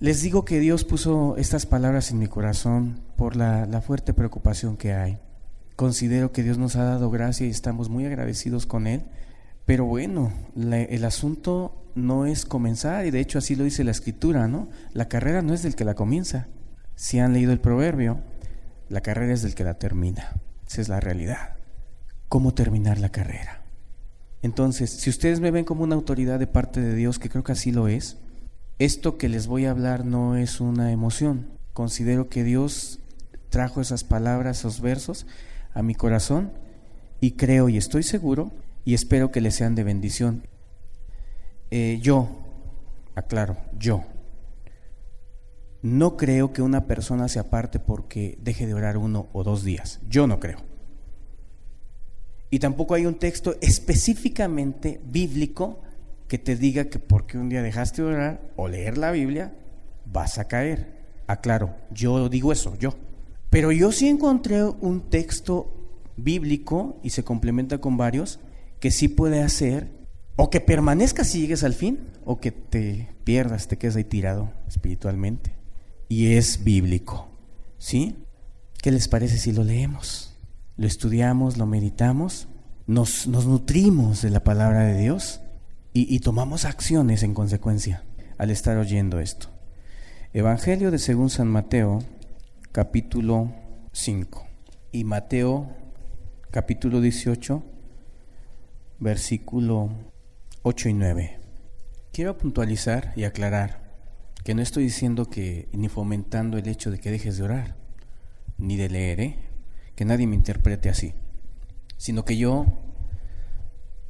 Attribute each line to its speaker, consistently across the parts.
Speaker 1: Les digo que Dios puso estas palabras en mi corazón por la fuerte preocupación que hay. Considero que Dios nos ha dado gracia y estamos muy agradecidos con Él, pero bueno, el asunto no es comenzar, y de hecho así lo dice la Escritura, ¿no? La carrera no es del que la comienza. Si han leído el proverbio, la carrera es del que la termina. Esa es la realidad. ¿Cómo terminar la carrera? Entonces, si ustedes me ven como una autoridad de parte de Dios, que creo que así lo es, esto que les voy a hablar no es una emoción. Considero que Dios trajo esas palabras, esos versos a mi corazón, y creo y estoy seguro y espero que les sean de bendición. Yo no creo que una persona se aparte porque deje de orar 1 o 2 días. Yo no creo. Y tampoco hay un texto específicamente bíblico que te diga que porque un día dejaste de orar o leer la Biblia vas a caer. Aclaro, yo digo eso, yo. Pero yo sí encontré un texto bíblico, y se complementa con varios, que sí puede hacer o que permanezcas si llegues al fin, o que te pierdas, te quedes ahí tirado espiritualmente. Y es bíblico, ¿sí? ¿Qué les parece si lo leemos? Lo estudiamos, lo meditamos, nos nutrimos de la palabra de Dios y tomamos acciones en consecuencia al estar oyendo esto. Evangelio de según San Mateo, capítulo 5, y Mateo capítulo 18, versículo 8 y 9. Quiero puntualizar y aclarar que no estoy diciendo que ni fomentando el hecho de que dejes de orar, ni de leer, que nadie me interprete así, sino que yo,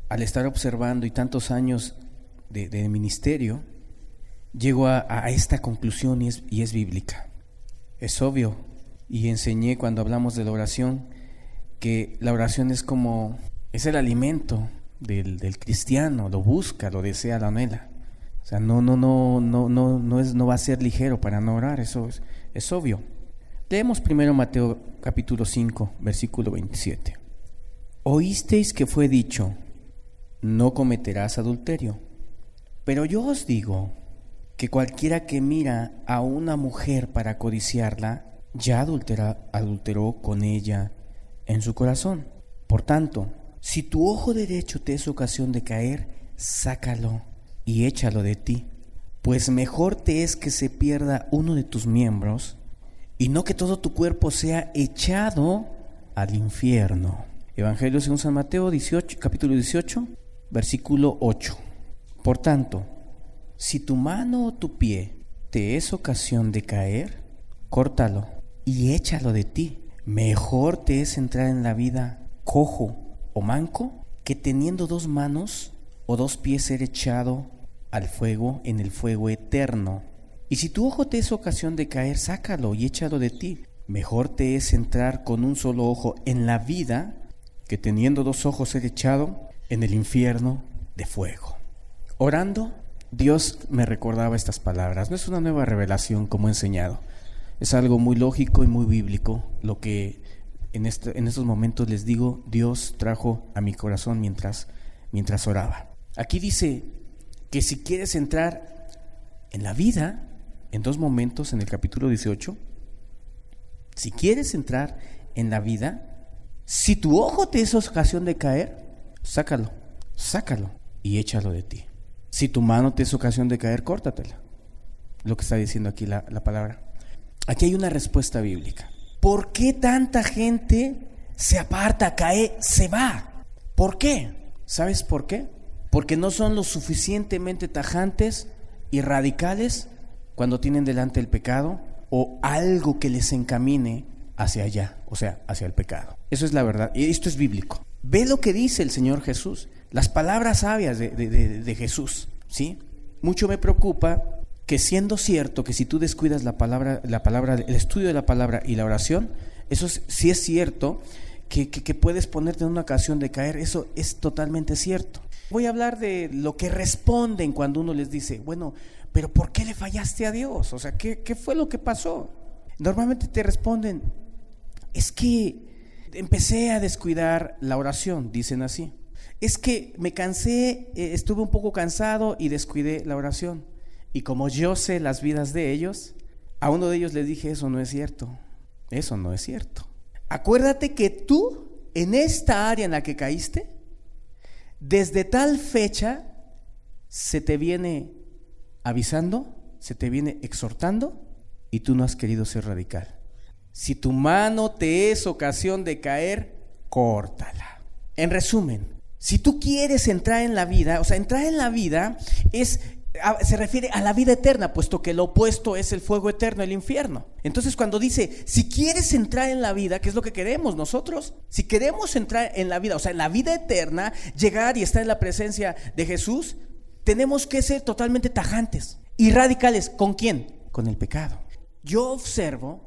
Speaker 1: al estar observando y tantos años de ministerio, llego a esta conclusión y es bíblica. Es obvio, y enseñé cuando hablamos de la oración, que la oración es el alimento del cristiano, lo busca, lo desea, lo anhela. O sea, no va a ser ligero para no orar, eso es obvio. Leemos primero Mateo capítulo 5, versículo 27. Oísteis que fue dicho, no cometerás adulterio. Pero yo os digo que cualquiera que mira a una mujer para codiciarla, ya adulteró con ella en su corazón. Por tanto, si tu ojo derecho te es ocasión de caer, sácalo y échalo de ti, pues mejor te es que se pierda uno de tus miembros y no que todo tu cuerpo sea echado al infierno. Evangelio según San Mateo 18, capítulo 18, versículo 8. Por tanto, si tu mano o tu pie te es ocasión de caer, córtalo y échalo de ti. Mejor te es entrar en la vida cojo o manco que teniendo 2 manos o 2 pies ser echado al fuego, en el fuego eterno. Y si tu ojo te es ocasión de caer, sácalo y échalo de ti. Mejor te es entrar con un solo ojo en la vida que teniendo 2 ojos ser echado en el infierno de fuego. Orando, Dios me recordaba estas palabras. No es una nueva revelación como he enseñado. Es algo muy lógico y muy bíblico lo que en estos momentos les digo, Dios trajo a mi corazón mientras oraba. Aquí dice que si quieres entrar en la vida, en 2 momentos en el capítulo 18, si quieres entrar en la vida, si tu ojo te es ocasión de caer, sácalo y échalo de ti. Si tu mano te es ocasión de caer, córtatela. Lo que está diciendo aquí la palabra. Aquí hay una respuesta bíblica. ¿Por qué tanta gente se aparta, cae, se va? ¿Por qué? ¿Sabes por qué? Porque no son lo suficientemente tajantes y radicales cuando tienen delante el pecado o algo que les encamine hacia allá, o sea, hacia el pecado. Eso es la verdad, y esto es bíblico. Ve lo que dice el Señor Jesús, las palabras sabias de Jesús, ¿sí? Mucho me preocupa que, siendo cierto que si tú descuidas la palabra, el estudio de la palabra y la oración, eso sí es cierto, que puedes ponerte en una ocasión de caer, eso es totalmente cierto. Voy a hablar de lo que responden cuando uno les dice, bueno, pero ¿por qué le fallaste a Dios? O sea, ¿qué fue lo que pasó? Normalmente te responden, es que empecé a descuidar la oración, dicen así. Es que me cansé, estuve un poco cansado y descuidé la oración. Y como yo sé las vidas de ellos, a uno de ellos le dije, eso no es cierto, eso no es cierto. Acuérdate que tú, en esta área en la que caíste, desde tal fecha se te viene avisando, se te viene exhortando, y tú no has querido ser radical. Si tu mano te es ocasión de caer, córtala. En resumen, si tú quieres entrar en la vida, o sea, entrar en la vida se refiere a la vida eterna, puesto que lo opuesto es el fuego eterno, el infierno. Entonces, cuando dice, si quieres entrar en la vida, ¿qué es lo que queremos nosotros? Si queremos entrar en la vida, o sea, en la vida eterna, llegar y estar en la presencia de Jesús, tenemos que ser totalmente tajantes y radicales. ¿Con quién? Con el pecado. Yo observo,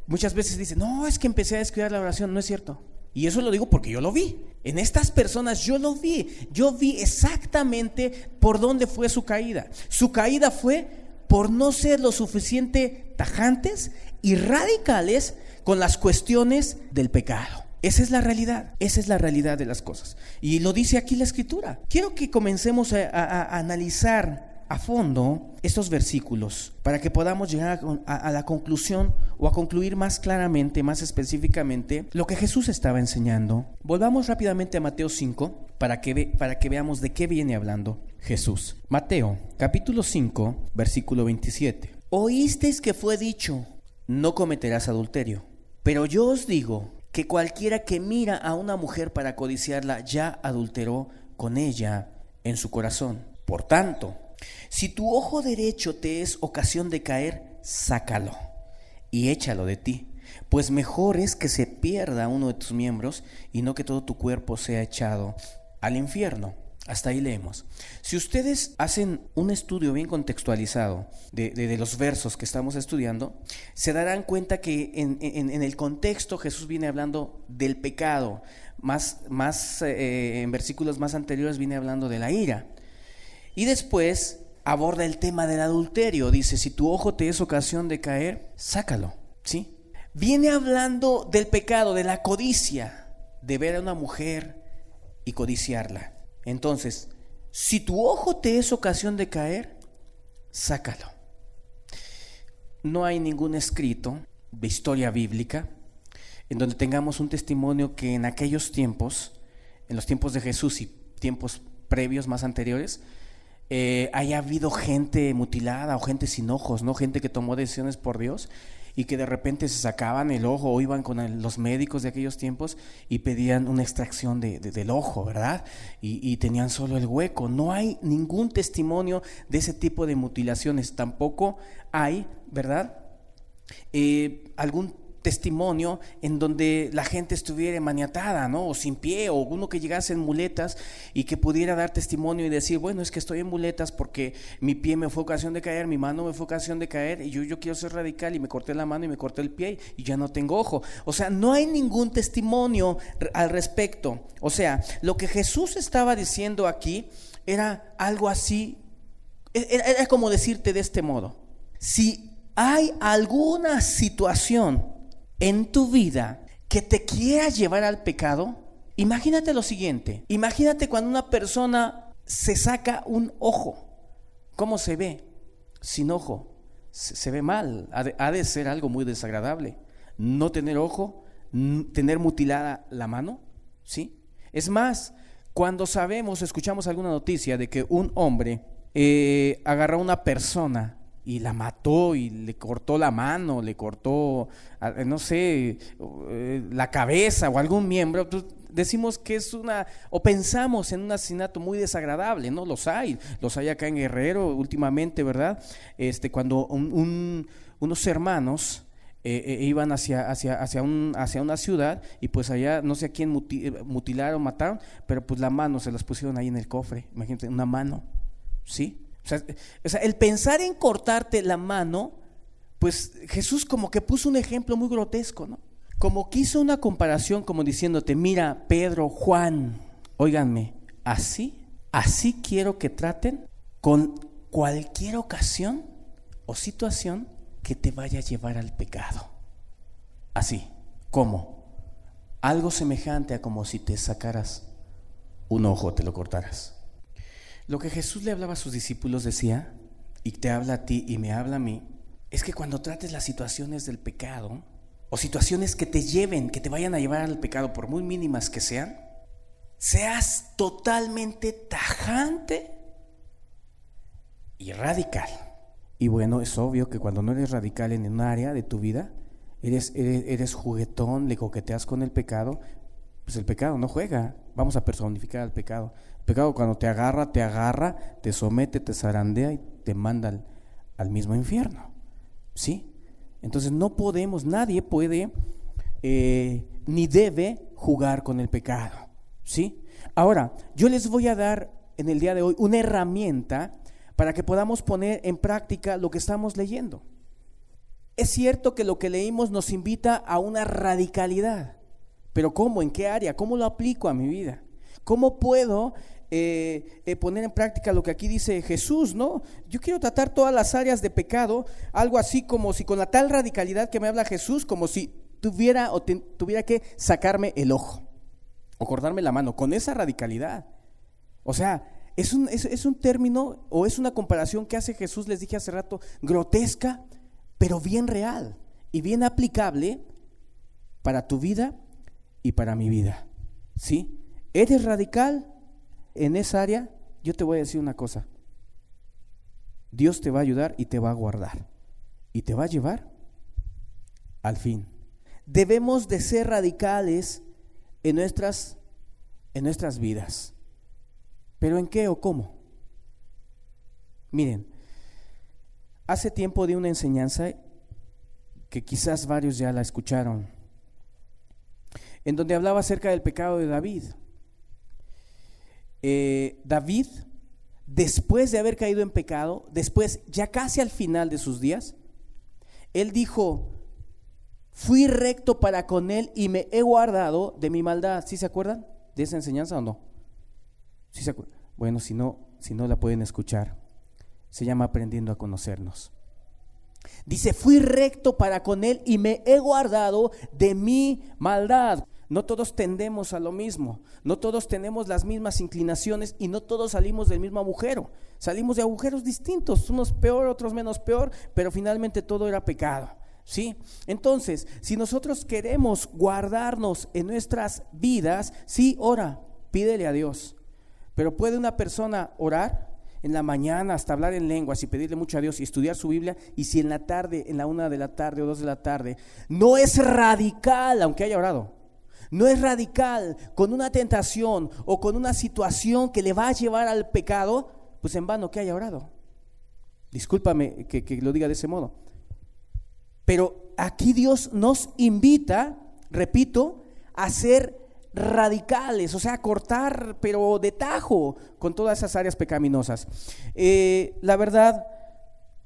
Speaker 1: muchas veces dicen, no, es que empecé a descuidar la oración. No es cierto. Y eso lo digo porque yo lo vi. En estas personas yo lo vi. Yo vi exactamente por dónde fue su caída. Su caída fue por no ser lo suficiente tajantes y radicales con las cuestiones del pecado. Esa es la realidad. Esa es la realidad de las cosas. Y lo dice aquí la Escritura. Quiero que comencemos a analizar a fondo estos versículos para que podamos llegar a la conclusión o a concluir más claramente, más específicamente lo que Jesús estaba enseñando. Volvamos rápidamente a Mateo 5 para que veamos de qué viene hablando Jesús. Mateo capítulo 5 versículo 27. Oísteis que fue dicho, no cometerás adulterio, pero yo os digo que cualquiera que mira a una mujer para codiciarla ya adulteró con ella en su corazón. Por tanto, si tu ojo derecho te es ocasión de caer, sácalo y échalo de ti, pues mejor es que se pierda uno de tus miembros y no que todo tu cuerpo sea echado al infierno. Hasta ahí leemos. Si ustedes hacen un estudio bien contextualizado de los versos que estamos estudiando, se darán cuenta que en el contexto Jesús viene hablando del pecado, en versículos más anteriores viene hablando de la ira. Y después aborda el tema del adulterio. Dice, si tu ojo te es ocasión de caer, sácalo, ¿sí? Viene hablando del pecado, de la codicia, de ver a una mujer y codiciarla. Entonces, si tu ojo te es ocasión de caer, sácalo. No hay ningún escrito de historia bíblica en donde tengamos un testimonio que en aquellos tiempos, en los tiempos de Jesús y tiempos previos más anteriores, haya habido gente mutilada o gente sin ojos, ¿no? Gente que tomó decisiones por Dios y que de repente se sacaban el ojo o iban con los médicos de aquellos tiempos y pedían una extracción del ojo, ¿verdad? Y tenían solo el hueco. No hay ningún testimonio de ese tipo de mutilaciones. Tampoco hay, ¿verdad? Algún testimonio en donde la gente estuviera maniatada, ¿no? O sin pie, o uno que llegase en muletas y que pudiera dar testimonio y decir, bueno, es que estoy en muletas porque mi pie me fue ocasión de caer, mi mano me fue ocasión de caer y yo quiero ser radical y me corté la mano y me corté el pie y ya no tengo ojo. O sea, no hay ningún testimonio al respecto. O sea, lo que Jesús estaba diciendo aquí era algo así, era como decirte de este modo: si hay alguna situación en tu vida que te quiera llevar al pecado, imagínate lo siguiente. Imagínate cuando una persona se saca un ojo. ¿Cómo se ve? Sin ojo. Se ve mal. Ha de ser algo muy desagradable. No tener ojo, tener mutilada la mano, ¿sí? Es más, cuando escuchamos alguna noticia de que un hombre agarró a una persona y la mató y le cortó la mano, le cortó, no sé, la cabeza o algún miembro, pues decimos que es o pensamos en un asesinato muy desagradable, ¿no? Los hay acá en Guerrero últimamente, ¿verdad? Cuando unos hermanos iban hacia una ciudad y pues allá no sé a quién mutilaron, mataron, pero pues la mano se las pusieron ahí en el cofre. Imagínate, una mano, ¿sí? O sea, el pensar en cortarte la mano, pues Jesús como que puso un ejemplo muy grotesco, ¿no? Como que hizo una comparación como diciéndote, mira, Pedro, Juan, óiganme, así quiero que traten con cualquier ocasión o situación que te vaya a llevar al pecado. Así, ¿cómo? Algo semejante a como si te sacaras un ojo, te lo cortaras. Lo que Jesús le hablaba a sus discípulos decía, y te habla a ti y me habla a mí, es que cuando trates las situaciones del pecado, o situaciones que te lleven, que te vayan a llevar al pecado, por muy mínimas que sean, seas totalmente tajante y radical. Y bueno, es obvio que cuando no eres radical en un área de tu vida, eres juguetón, le coqueteas con el pecado, pues el pecado no juega. Vamos a personificar al pecado. El pecado cuando te agarra, te somete, te zarandea y te manda al mismo infierno. ¿Sí? Entonces no podemos, nadie puede ni debe jugar con el pecado. ¿Sí? Ahora, yo les voy a dar en el día de hoy una herramienta para que podamos poner en práctica lo que estamos leyendo. Es cierto que lo que leímos nos invita a una radicalidad, pero ¿cómo? ¿En qué área? ¿Cómo lo aplico a mi vida? ¿Cómo puedo poner en práctica lo que aquí dice Jesús, ¿no? Yo quiero tratar todas las áreas de pecado, algo así como si con la tal radicalidad que me habla Jesús, como si tuviera que sacarme el ojo o cortarme la mano, con esa radicalidad. O sea, es un término o es una comparación que hace Jesús, les dije hace rato, grotesca, pero bien real y bien aplicable para tu vida y para mi vida. ¿Sí? ¿Eres radical en esa área? Yo te voy a decir una cosa: Dios te va a ayudar y te va a guardar y te va a llevar al fin. Debemos de ser radicales en nuestras vidas. ¿Pero en qué o cómo? Miren, hace tiempo di una enseñanza que quizás varios ya la escucharon, en donde hablaba acerca del pecado de David. David, después de haber caído en pecado, después, ya casi al final de sus días, él dijo: fui recto para con él y me he guardado de mi maldad. ¿Sí se acuerdan de esa enseñanza o no? ¿Sí se acuerdan? Bueno, si no la pueden escuchar. Se llama Aprendiendo a Conocernos. Dice: fui recto para con él y me he guardado de mi maldad. No todos tendemos a lo mismo, no todos tenemos las mismas inclinaciones y no todos salimos del mismo agujero. Salimos de agujeros distintos, unos peor, otros menos peor, pero finalmente todo era pecado. ¿Sí? Entonces, si nosotros queremos guardarnos en nuestras vidas, sí, ora, pídele a Dios. Pero ¿puede una persona orar en la mañana hasta hablar en lenguas y pedirle mucho a Dios y estudiar su Biblia, y si en la tarde, en la 1 de la tarde o 2 de la tarde, no es radical, aunque haya orado, no es radical con una tentación o con una situación que le va a llevar al pecado, pues en vano que haya orado? Discúlpame que lo diga de ese modo. Pero aquí Dios nos invita, repito, a ser radicales, o sea, a cortar, pero de tajo, con todas esas áreas pecaminosas. La verdad,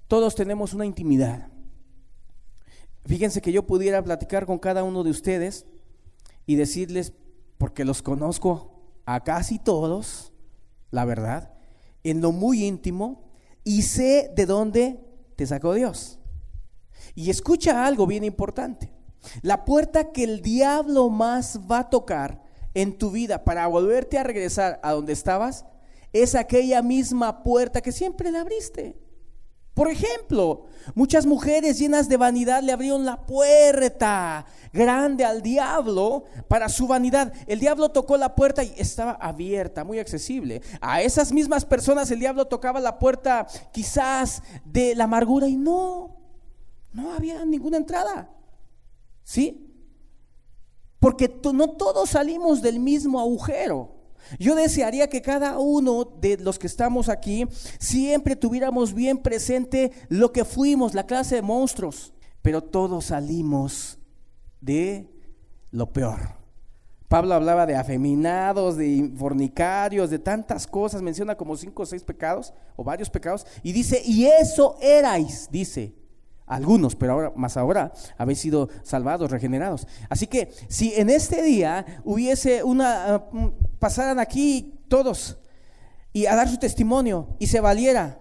Speaker 1: todos tenemos una intimidad. Fíjense que yo pudiera platicar con cada uno de ustedes y decirles, porque los conozco a casi todos, la verdad, en lo muy íntimo, y sé de dónde te sacó Dios. Y escucha algo bien importante: la puerta que el diablo más va a tocar en tu vida para volverte a regresar a donde estabas es aquella misma puerta que siempre le abriste. Por ejemplo, muchas mujeres llenas de vanidad le abrieron la puerta grande al diablo para su vanidad. El diablo tocó la puerta y estaba abierta, muy accesible. A esas mismas personas el diablo tocaba la puerta quizás de la amargura y no había ninguna entrada. ¿Sí? Porque no todos salimos del mismo agujero. Yo desearía que cada uno de los que estamos aquí siempre tuviéramos bien presente lo que fuimos, la clase de monstruos, pero todos salimos de lo peor. Pablo hablaba de afeminados, de fornicarios, de tantas cosas, menciona como 5 o 6 pecados o varios pecados, y dice: y eso erais, dice, algunos, pero ahora habéis sido salvados, regenerados. Así que si en este día hubiese pasaran aquí todos y a dar su testimonio y se valiera,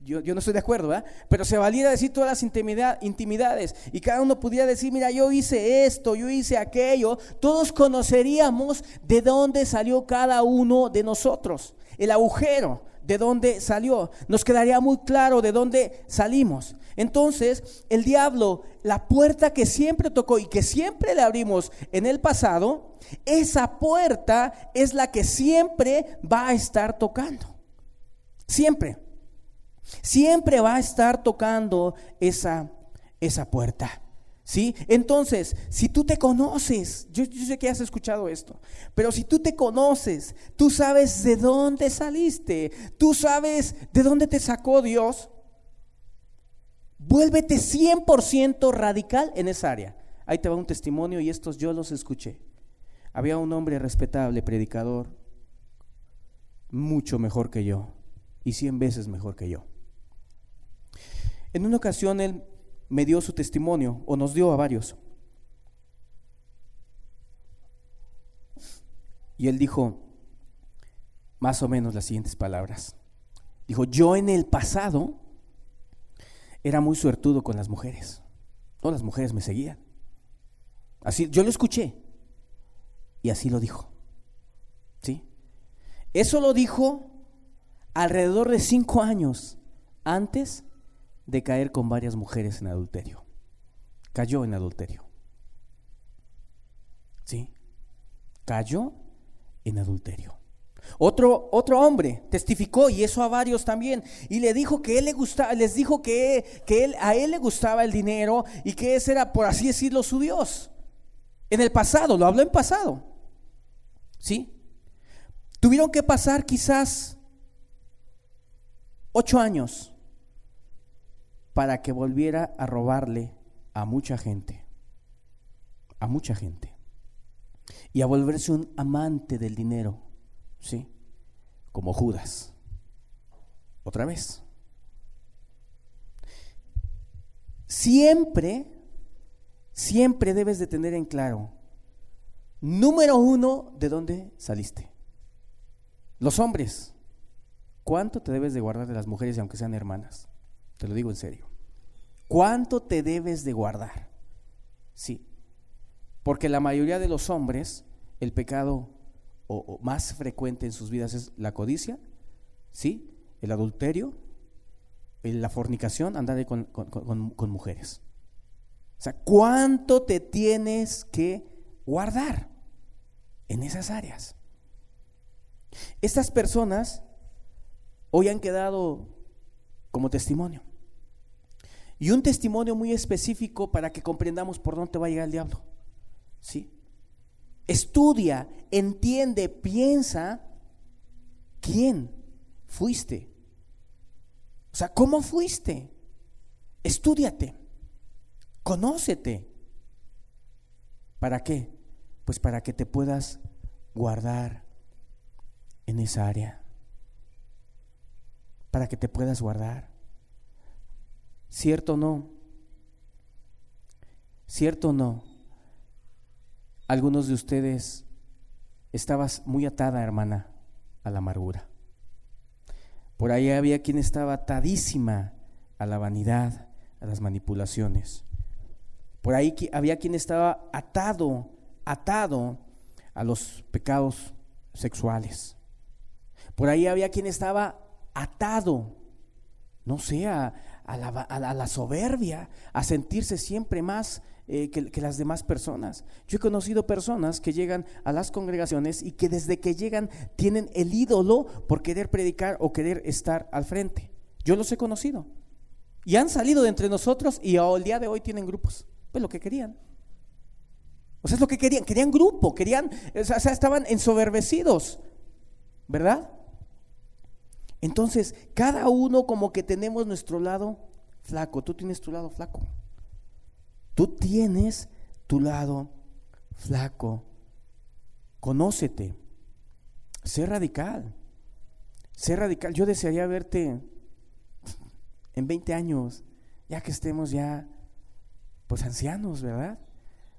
Speaker 1: yo no estoy de acuerdo, ¿verdad? Pero se valiera decir todas las intimidades y cada uno pudiera decir: mira, yo hice esto, yo hice aquello, todos conoceríamos de dónde salió cada uno de nosotros, el agujero de dónde salió, nos quedaría muy claro de dónde salimos. Entonces, el diablo, la puerta que siempre tocó y que siempre le abrimos en el pasado, esa puerta es la que siempre va a estar tocando. Siempre va a estar tocando esa puerta. ¿Sí? Entonces, si tú te conoces, yo sé que has escuchado esto, pero si tú te conoces, tú sabes de dónde saliste, tú sabes de dónde te sacó Dios, vuélvete 100% radical en esa área. Ahí te va un testimonio y estos yo los escuché. Había un hombre respetable, predicador, mucho mejor que yo y 100 veces mejor que yo. En una ocasión él me dio su testimonio, o nos dio a varios. Y él dijo más o menos las siguientes palabras. Dijo: yo en el pasado era muy suertudo con las mujeres. No, las mujeres me seguían. Así, yo lo escuché. Y así lo dijo. ¿Sí? Eso lo dijo alrededor de 5 años antes de caer con varias mujeres en adulterio. Cayó en adulterio. ¿Sí? Cayó en adulterio. Otro hombre testificó, y eso a varios también, y le dijo que él le gustaba, les dijo que a él le gustaba el dinero y que ese era, por así decirlo, su Dios. En el pasado, lo habló en pasado. ¿Sí? Tuvieron que pasar quizás 8 años para que volviera a robarle a mucha gente, y a volverse un amante del dinero, ¿sí? Como Judas, otra vez. Siempre debes de tener en claro, número 1, de dónde saliste. Los hombres, ¿cuánto te debes de guardar de las mujeres, aunque sean hermanas? Te lo digo en serio. ¿Cuánto te debes de guardar? Sí, porque la mayoría de los hombres, el pecado o más frecuente en sus vidas es la codicia, ¿sí? El adulterio, la fornicación, andar con mujeres. O sea, ¿cuánto te tienes que guardar en esas áreas? Estas personas hoy han quedado como testimonio. Y un testimonio muy específico para que comprendamos por dónde va a llegar el diablo. ¿Sí? Estudia, entiende, piensa quién fuiste. O sea, ¿cómo fuiste? Estúdiate, conócete. ¿Para qué? Pues para que te puedas guardar en esa área. Para que te puedas guardar. ¿Cierto o no? ¿Cierto o no? Algunos de ustedes estabas muy atada, hermana, a la amargura. Por ahí había quien estaba atadísima a la vanidad, a las manipulaciones. Por ahí había quien estaba atado a los pecados sexuales. Por ahí había quien estaba atado, no sé, a la soberbia, a sentirse siempre más que las demás personas. Yo he conocido personas que llegan a las congregaciones y que desde que llegan tienen el ídolo por querer predicar o querer estar al frente. Yo los he conocido y han salido de entre nosotros y al día de hoy tienen grupos. Pues lo que querían. O sea, es lo que querían grupo, o sea, estaban ensoberbecidos, ¿verdad? Entonces, cada uno como que tenemos nuestro lado flaco. Tú tienes tu lado flaco. Tú tienes tu lado flaco. Conócete. Sé radical. Sé radical. Yo desearía verte en 20 años, ya que estemos ya, pues ancianos, ¿verdad?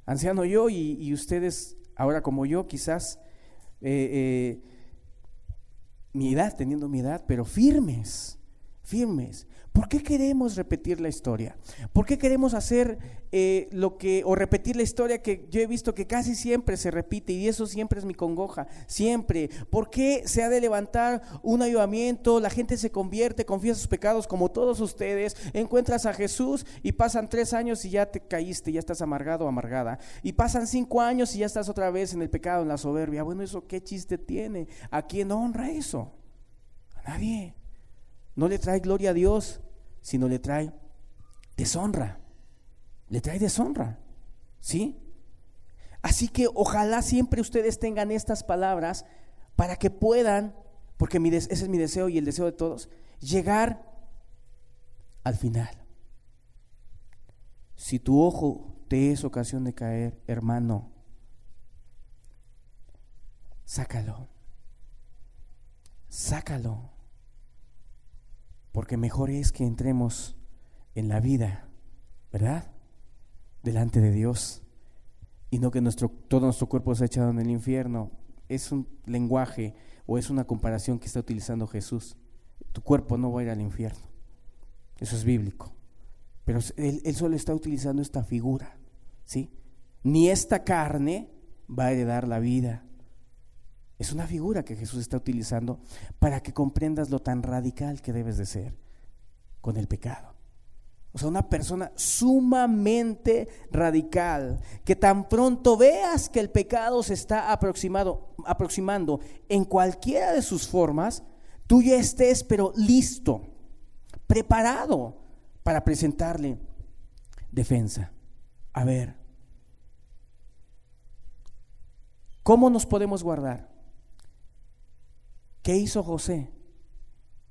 Speaker 1: Anciano yo y ustedes ahora como yo, quizás teniendo mi edad, pero firmes, ¿Por qué queremos repetir la historia? ¿Por qué queremos hacer o repetir la historia que yo he visto que casi siempre se repite, y eso siempre es mi congoja, siempre? ¿Por qué se ha de levantar un avivamiento, la gente se convierte, confiesa sus pecados como todos ustedes, encuentras a Jesús y pasan 3 años y ya te caíste, ya estás amargado o amargada, y pasan 5 años y ya estás otra vez en el pecado, en la soberbia? Bueno, ¿eso qué chiste tiene? ¿A quién honra eso? A nadie. No le trae gloria a Dios, sino le trae deshonra. Le trae deshonra, ¿sí? Así que ojalá siempre ustedes tengan estas palabras para que puedan, porque ese es mi deseo y el deseo de todos, llegar al final. Si tu ojo te es ocasión de caer, hermano, sácalo. Sácalo. Porque mejor es que entremos en la vida, ¿verdad?, delante de Dios, y no que todo nuestro cuerpo sea echado en el infierno. Es un lenguaje o es una comparación que está utilizando Jesús. Tu cuerpo no va a ir al infierno, eso es bíblico, pero él solo está utilizando esta figura, ¿sí? Ni esta carne va a heredar la vida. Es una figura que Jesús está utilizando para que comprendas lo tan radical que debes de ser con el pecado. O sea, una persona sumamente radical, que tan pronto veas que el pecado se está aproximando en cualquiera de sus formas, tú ya estés pero listo, preparado para presentarle defensa. A ver, ¿cómo nos podemos guardar? ¿Qué hizo José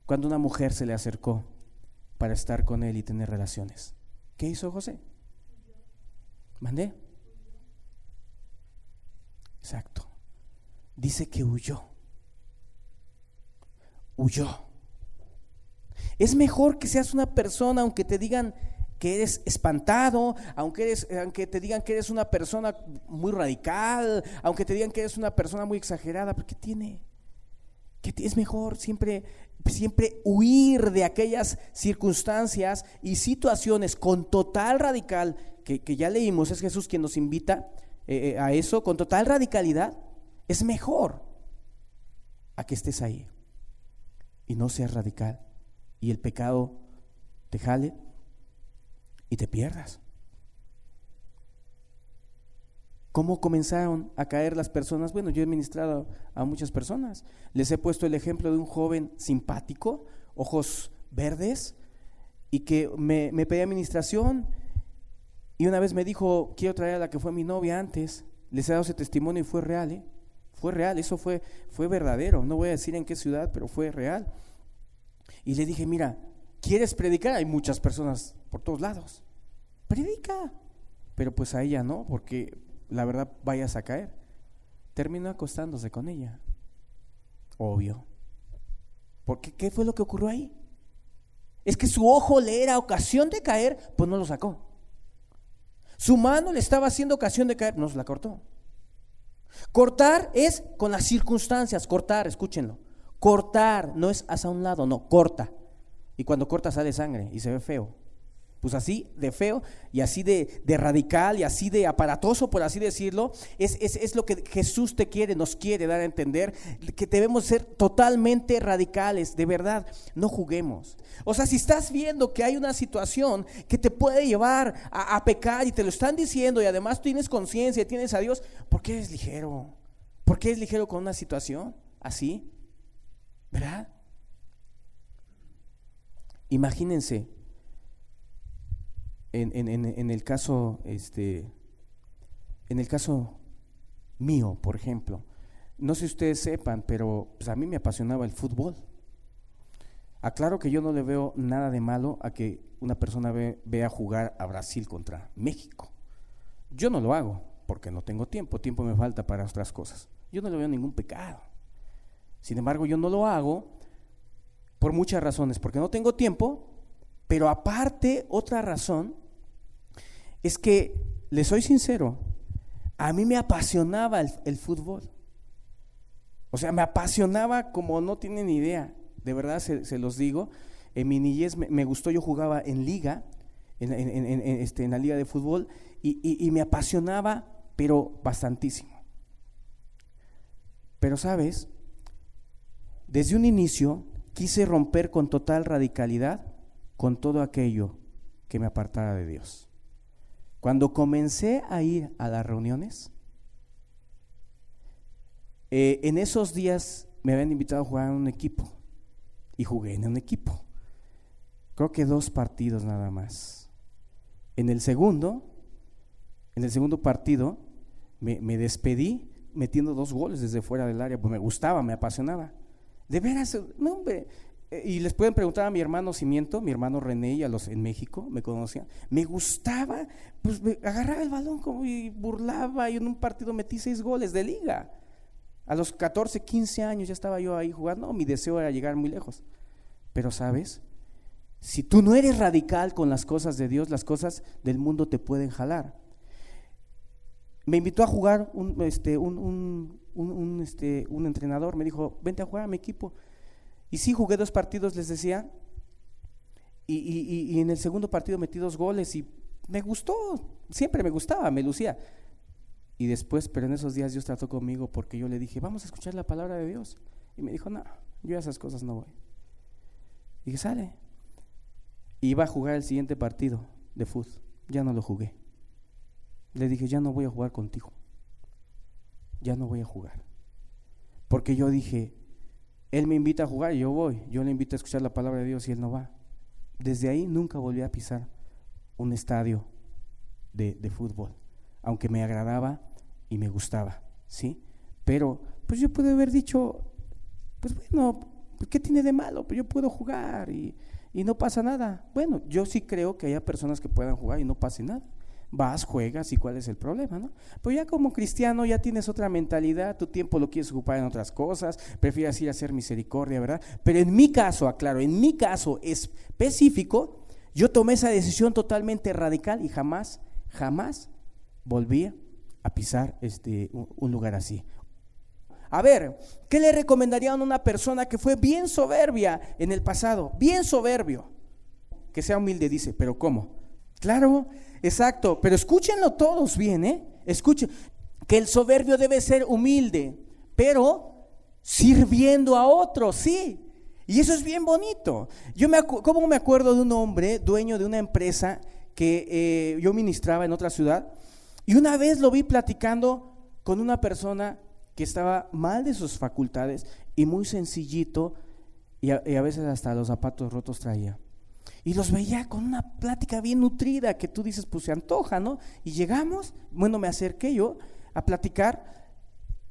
Speaker 1: cuando una mujer se le acercó para estar con él y tener relaciones? ¿Qué hizo José? ¿Mandé? Exacto. Dice que huyó. Huyó. Es mejor que seas una persona, aunque te digan que eres espantado, aunque te digan que eres una persona muy radical, aunque te digan que eres una persona muy exagerada, ¿pero qué tiene? Es mejor siempre huir de aquellas circunstancias y situaciones con total radical, que ya leímos, es Jesús quien nos invita a eso, con total radicalidad. Es mejor a que estés ahí y no seas radical y el pecado te jale y te pierdas. ¿Cómo comenzaron a caer las personas? Bueno, yo he ministrado a muchas personas. Les he puesto el ejemplo de un joven simpático, ojos verdes, y que me pedía administración, y una vez me dijo: quiero traer a la que fue mi novia antes. Les he dado ese testimonio y fue real, fue real, eso fue verdadero. No voy a decir en qué ciudad, pero fue real. Y le dije: mira, ¿quieres predicar? Hay muchas personas por todos lados. Predica. Pero pues a ella no, porque la verdad vayas a caer. Terminó acostándose con ella. Obvio. Porque ¿qué fue lo que ocurrió ahí? Es que su ojo le era ocasión de caer, pues no lo sacó. Su mano le estaba haciendo ocasión de caer, no se la cortó. Cortar es con las circunstancias, cortar, escúchenlo. Cortar no es hacia un lado, no, corta. Y cuando corta sale sangre y se ve feo. Pues así de feo y así de radical y así de aparatoso, por así decirlo, es lo que Jesús nos quiere dar a entender, que debemos ser totalmente radicales, de verdad, no juguemos. O sea, si estás viendo que hay una situación que te puede llevar a pecar y te lo están diciendo y además tienes conciencia y tienes a Dios, ¿por qué eres ligero? ¿Por qué eres ligero con una situación así? ¿Verdad? Imagínense. En el caso mío, por ejemplo, no sé si ustedes sepan, pero pues a mí me apasionaba el fútbol. Aclaro que yo no le veo nada de malo a que una persona vea jugar a Brasil contra México. Yo no lo hago porque no tengo tiempo me falta para otras cosas. Yo no le veo ningún pecado. Sin embargo, yo no lo hago por muchas razones, porque no tengo tiempo, pero aparte otra razón es que, les soy sincero, a mí me apasionaba el fútbol. O sea, me apasionaba como no tienen idea, de verdad se los digo. En mi niñez me gustó, yo jugaba en liga, en la liga de fútbol, y me apasionaba, pero bastantísimo. Pero sabes, desde un inicio quise romper con total radicalidad con todo aquello que me apartara de Dios. Cuando comencé a ir a las reuniones, en esos días me habían invitado a jugar en un equipo y jugué en un equipo. Creo que 2 partidos nada más. En el segundo partido me despedí metiendo 2 goles desde fuera del área, pues me gustaba, me apasionaba. De veras, no, hombre. Y les pueden preguntar a mi hermano Cimiento, mi hermano René, y a los en México, me conocían. Me gustaba, pues me agarraba el balón como y burlaba, y en un partido metí 6 goles de liga. A los 14, 15 años ya estaba yo ahí jugando. No, mi deseo era llegar muy lejos. Pero sabes, si tú no eres radical con las cosas de Dios, las cosas del mundo te pueden jalar. Me invitó a jugar un entrenador, me dijo, vente a jugar a mi equipo. Y sí, jugué 2 partidos, les decía, y en el segundo partido metí 2 goles y me gustó, siempre me gustaba, me lucía. Y después, pero en esos días Dios trató conmigo porque yo le dije, vamos a escuchar la palabra de Dios. Y me dijo, no, yo a esas cosas no voy. Y dije, sale. Iba a jugar el siguiente partido de fútbol, ya no lo jugué. Le dije, ya no voy a jugar contigo, ya no voy a jugar. Porque yo dije, él me invita a jugar y yo voy, yo le invito a escuchar la palabra de Dios y él no va. Desde ahí nunca volví a pisar un estadio de fútbol, aunque me agradaba y me gustaba, ¿sí? Pero pues yo pude haber dicho, pues bueno, ¿qué tiene de malo? Pues yo puedo jugar y no pasa nada. Bueno, yo sí creo que haya personas que puedan jugar y no pase nada. Vas, juegas y cuál es el problema, ¿no? Pero ya como cristiano ya tienes otra mentalidad, tu tiempo lo quieres ocupar en otras cosas, prefieres ir a hacer misericordia, ¿verdad? Pero en mi caso, aclaro, en mi caso específico, yo tomé esa decisión totalmente radical y jamás volví a pisar un lugar así. A ver, ¿qué le recomendarían a una persona que fue bien soberbia en el pasado? Bien soberbio. Que sea humilde, dice, ¿pero cómo? Claro, exacto, pero escúchenlo todos bien, escuchen, que el soberbio debe ser humilde, pero sirviendo a otros, sí, y eso es bien bonito. ¿Cómo me acuerdo de un hombre, dueño de una empresa que yo ministraba en otra ciudad, y una vez lo vi platicando con una persona que estaba mal de sus facultades y muy sencillito, y a veces hasta los zapatos rotos traía. Y los veía con una plática bien nutrida que tú dices, pues se antoja, ¿no? Y llegamos, bueno, me acerqué yo a platicar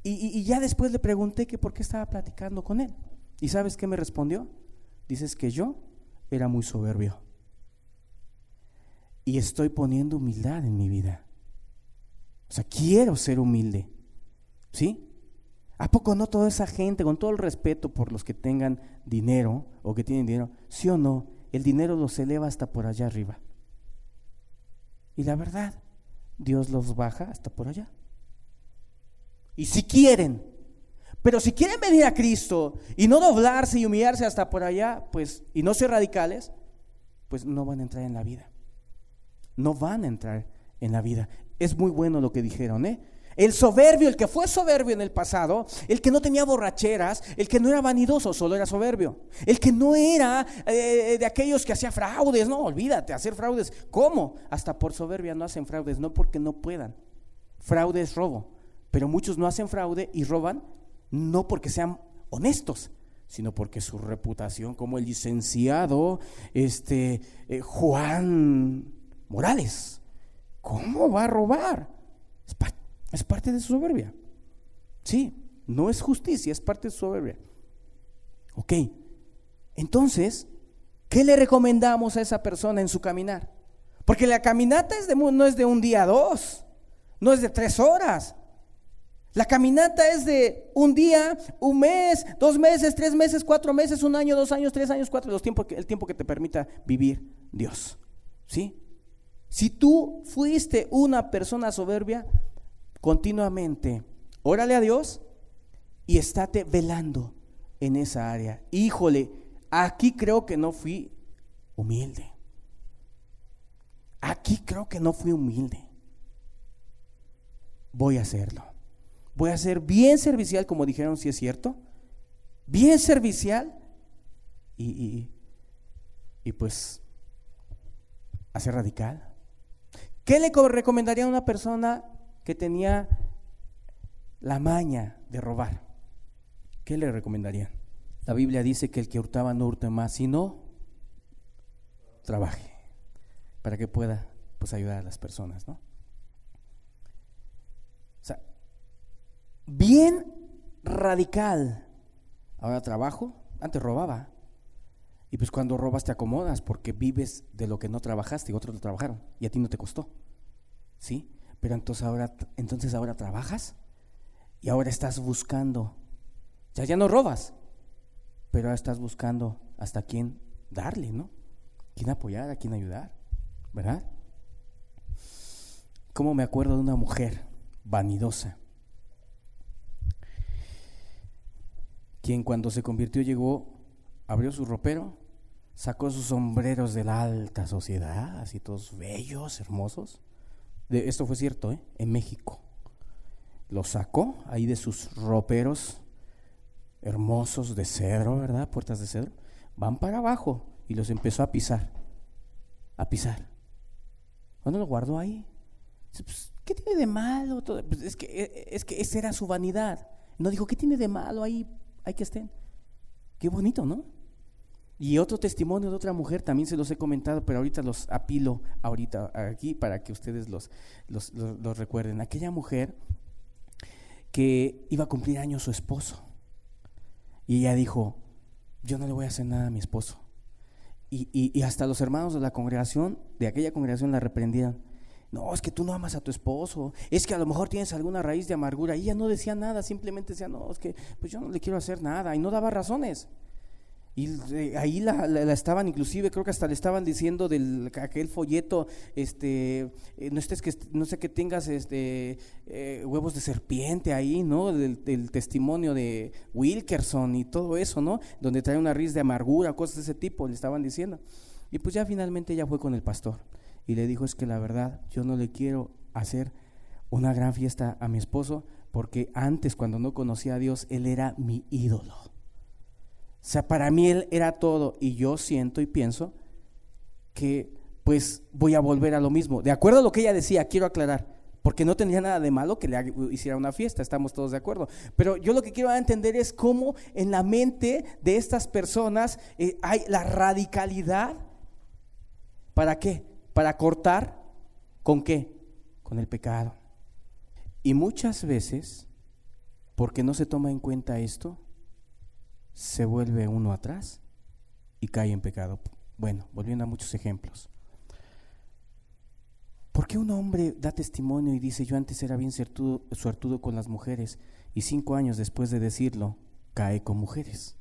Speaker 1: y ya después le pregunté que por qué estaba platicando con él. ¿Y sabes qué me respondió? Dices que yo era muy soberbio y estoy poniendo humildad en mi vida. O sea, quiero ser humilde, ¿sí? ¿A poco no toda esa gente, con todo el respeto por los que tengan dinero o que tienen dinero, sí o no? El dinero los eleva hasta por allá arriba. Y la verdad, Dios los baja hasta por allá. Y si quieren, pero si quieren venir a Cristo y no doblarse y humillarse hasta por allá, pues, y no ser radicales, pues no van a entrar en la vida. No van a entrar en la vida. Es muy bueno lo que dijeron, El soberbio, el que fue soberbio en el pasado, el que no tenía borracheras, el que no era vanidoso, solo era soberbio. El que no era de aquellos que hacía fraudes, no, olvídate, hacer fraudes. ¿Cómo? Hasta por soberbia no hacen fraudes, no porque no puedan. Fraude es robo, pero muchos no hacen fraude y roban no porque sean honestos, sino porque su reputación, como el licenciado Juan Morales, ¿cómo va a robar? Es parte de su soberbia. Sí, no es justicia, es parte de su soberbia. Ok, entonces, ¿qué le recomendamos a esa persona en su caminar? Porque la caminata no es de un día, 2, no es de 3 horas. La caminata es de un día, 1 mes, 2 meses, 3 meses, 4 meses, 1 año, 2 años, 3 años, 4, el tiempo que te permita vivir Dios. ¿Sí? Si tú fuiste una persona soberbia, continuamente órale a Dios y estate velando en esa área. Híjole, aquí creo que no fui humilde. Aquí creo que no fui humilde. Voy a hacerlo. Voy a ser bien servicial, como dijeron, si es cierto. Bien servicial y pues hacer radical. ¿Qué le recomendaría a una persona que tenía la maña de robar? ¿Qué le recomendarían? La Biblia dice que el que hurtaba no hurte más, sino trabaje, para que pueda pues ayudar a las personas, ¿no? O sea, bien radical. Ahora trabajo, antes robaba. Y pues cuando robas te acomodas porque vives de lo que no trabajaste y otros lo trabajaron y a ti no te costó. ¿Sí? Pero entonces ahora trabajas y ahora estás buscando. Ya no robas, pero ahora estás buscando hasta quién darle, ¿no? Quién apoyar, a quién ayudar, ¿verdad? Como me acuerdo de una mujer vanidosa, quien cuando se convirtió llegó, abrió su ropero, sacó sus sombreros de la alta sociedad, así todos bellos, hermosos. Esto fue cierto, en México. Los sacó ahí de sus roperos hermosos de cedro, ¿verdad? Puertas de cedro. Van para abajo y los empezó a pisar. ¿Cuándo lo guardó ahí? Pues, ¿qué tiene de malo? Pues es que esa era su vanidad. No dijo, ¿qué tiene de malo ahí? Hay que estén. Qué bonito, ¿no? Y otro testimonio de otra mujer, también se los he comentado, pero ahorita los apilo aquí para que ustedes los recuerden. Aquella mujer que iba a cumplir años su esposo y ella dijo, yo no le voy a hacer nada a mi esposo. Y hasta los hermanos de la congregación, de aquella congregación, la reprendían. No, es que tú no amas a tu esposo, es que a lo mejor tienes alguna raíz de amargura. Y ella no decía nada, simplemente decía, no, es que pues yo no le quiero hacer nada, y no daba razones. Y ahí la estaban, inclusive creo que hasta le estaban diciendo aquel folleto, no sé que tengas huevos de serpiente ahí, ¿no? Del testimonio de Wilkerson y todo eso, ¿no? Donde trae una raíz de amargura, cosas de ese tipo, le estaban diciendo. Y pues ya finalmente ella fue con el pastor y le dijo, es que la verdad yo no le quiero hacer una gran fiesta a mi esposo, porque antes, cuando no conocía a Dios, él era mi ídolo. O sea, para mí él era todo, y yo siento y pienso que pues voy a volver a lo mismo. De acuerdo a lo que ella decía, quiero aclarar, porque no tendría nada de malo que le hiciera una fiesta, estamos todos de acuerdo. Pero yo lo que quiero entender es cómo en la mente de estas personas hay la radicalidad. ¿Para qué? Para cortar, ¿con qué? Con el pecado. Y muchas veces, porque no se toma en cuenta esto, se vuelve uno atrás y cae en pecado. Bueno, volviendo a muchos ejemplos. ¿Por qué un hombre da testimonio y dice, yo antes era bien suertudo con las mujeres, y 5 años después de decirlo, cae con mujeres?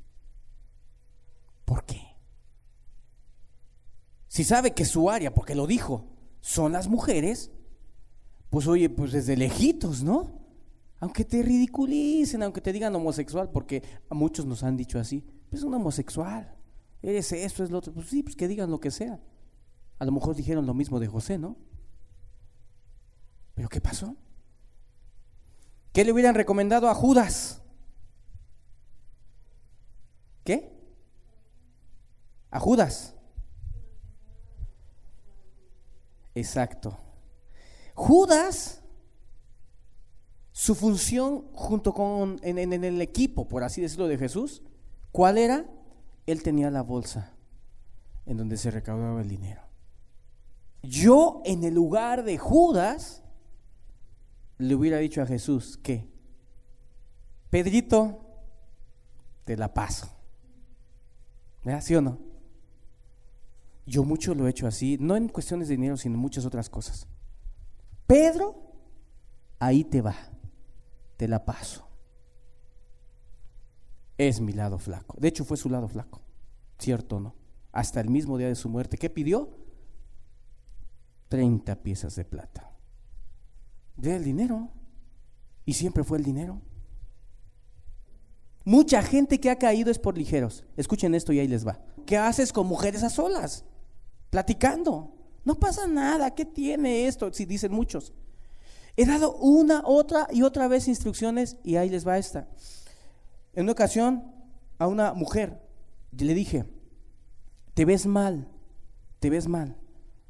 Speaker 1: ¿Por qué? Si sabe que su área, porque lo dijo, son las mujeres, pues oye, pues desde lejitos, ¿no? Aunque te ridiculicen, aunque te digan homosexual, porque a muchos nos han dicho así, pues un homosexual, eres esto, es lo otro. Pues sí, pues que digan lo que sea. A lo mejor dijeron lo mismo de José, ¿no? ¿Pero qué pasó? ¿Qué le hubieran recomendado a Judas? ¿Qué? A Judas. Exacto. Judas, su función junto con en el equipo, por así decirlo, de Jesús, ¿cuál era? Él tenía la bolsa en donde se recaudaba el dinero. Yo, en el lugar de Judas, le hubiera dicho a Jesús, ¿qué? Pedrito, te la paso. ¿Verdad? ¿Sí o no? Yo mucho lo he hecho así, no en cuestiones de dinero, sino en muchas otras cosas. Pedro, ahí te va, te la paso. Es mi lado flaco. De hecho, fue su lado flaco, ¿cierto o no? Hasta el mismo día de su muerte, ¿qué pidió? 30 piezas de plata. De el dinero. Y siempre fue el dinero. Mucha gente que ha caído es por ligeros. Escuchen esto y ahí les va. ¿Qué haces con mujeres a solas? Platicando. No pasa nada, ¿qué tiene esto? Si dicen muchos. He dado una, otra y otra vez instrucciones y ahí les va esta. En una ocasión a una mujer le dije, te ves mal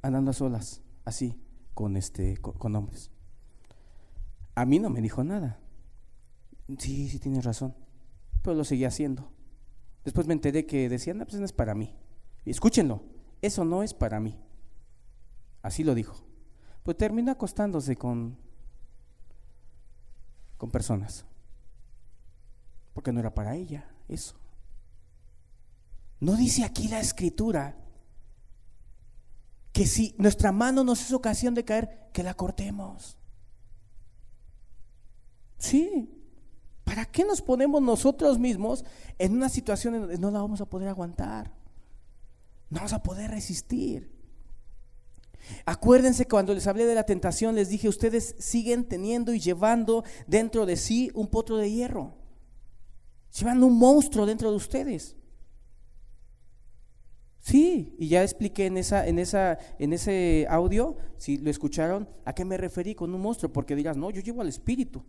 Speaker 1: andando a solas, así, con hombres. A mí no me dijo nada. Sí tienes razón, pero lo seguía haciendo. Después me enteré que decían, no, pues no es para mí. Y escúchenlo, eso no es para mí. Así lo dijo. Pues terminó acostándose con personas, porque no era para ella eso. ¿No dice aquí la Escritura que si nuestra mano nos es ocasión de caer, que la cortemos? Sí. ¿Para qué nos ponemos nosotros mismos en una situación en donde no la vamos a poder aguantar? No vamos a poder resistir. Acuérdense que cuando les hablé de la tentación, les dije, ustedes siguen teniendo y llevando dentro de sí un potro de hierro, llevan un monstruo dentro de ustedes. Sí, y ya expliqué en ese audio, si lo escucharon, a qué me referí con un monstruo, porque dirás, no, yo llevo al Espíritu